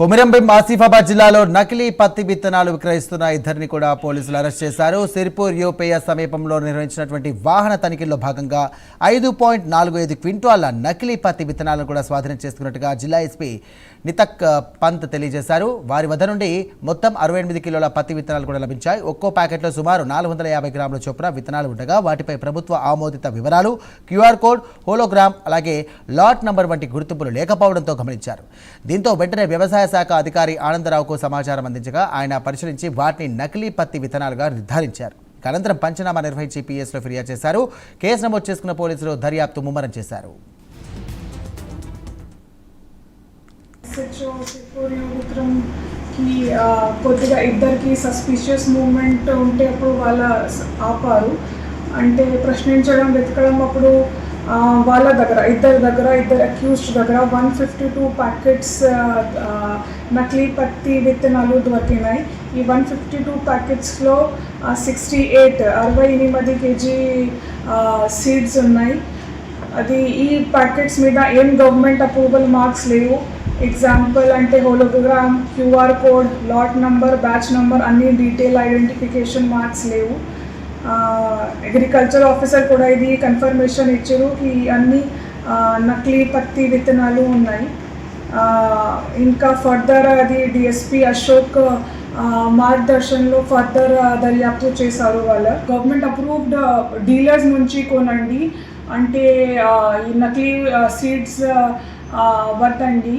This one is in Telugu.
కొమిరంభీం ఆసిఫాబాద్ జిల్లాలో నకిలీ పత్తి విత్తనాలు విక్రయిస్తున్న ఇద్దరిని కూడా పోలీసులు అరెస్ట్ చేశారు. సిర్పూర్ యూపేయ సమీపంలో నిర్వహించినటువంటి వాహన తనిఖీల్లో భాగంగా 5.45 క్వింటాల నకిలీ పత్తి విత్తనాలను కూడా స్వాధీనం చేసుకున్నట్టుగా జిల్లా ఎస్పీ నితక్ పంత్ తెలియజేశారు. వారి వద్ద నుండి మొత్తం 68 కిలోల పత్తి విత్తనాలు కూడా లభించాయి. ఒక్కో ప్యాకెట్లో సుమారు 450 గ్రాముల చొప్పున విత్తనాలు ఉండగా వాటిపై ప్రభుత్వ ఆమోదిత వివరాలు, క్యూఆర్ కోడ్, హోలోగ్రామ్, అలాగే లాట్ నంబర్ వంటి గుర్తింపులు లేకపోవడంతో గమనించారు. దీంతో వెంటనే వ్యవసాయ శాఖ అధికారి ఆనందరావుకు సమాచారం అందించగా ఆయన పరిశీలించి వాటిని నకిలీ పత్తి విత్తనాలుగా నిర్ధారించారు. అనంతరం పంచనామా నిర్వహించి పిఎస్లో ఫిర్యాదు చేశారు. కేసు నమోదు చేసుకున్న పోలీసులు దర్యాప్తు ముమ్మరం చేశారు. కొద్దిగా ఇద్దరికి సస్పిషియస్ మూవ్మెంట్ ఉంటే అప్పుడు వాళ్ళ ఆపారు. అంటే ప్రశ్నించడం, వెతకడం. అప్పుడు వాళ్ళ దగ్గర ఇద్దరు అక్యూజ్డ్ దగ్గర 152 ప్యాకెట్స్ నకిలీ పత్తి విత్తనాలు దొరికినాయి. ఈ 152 ప్యాకెట్స్లో 68 కేజీ సీడ్స్ ఉన్నాయి. అది ఈ ప్యాకెట్స్ మీద ఏం గవర్నమెంట్ అప్రూవల్ మార్క్స్ లేవు. ఎగ్జాంపుల్ అంటే hologram, QR code, lot number, batch number అన్ని డీటెయిల్ ఐడెంటిఫికేషన్ మార్క్స్ లేవు. అగ్రికల్చర్ ఆఫీసర్ కూడా ఇది కన్ఫర్మేషన్ ఇచ్చారు కి అన్ని నకిలీ పత్తి విత్తనాలు ఉన్నాయి. ఇంకా ఫర్దర్ అది డిఎస్పీ అశోక్ మార్గదర్శనంలో ఫర్దర్ దర్యాప్తు చేశారు. వాళ్ళ గవర్నమెంట్ అప్రూవ్డ్ డీలర్స్ నుంచి కొనండి, అంటే ఈ నకిలీ సీడ్స్ వద్దండి.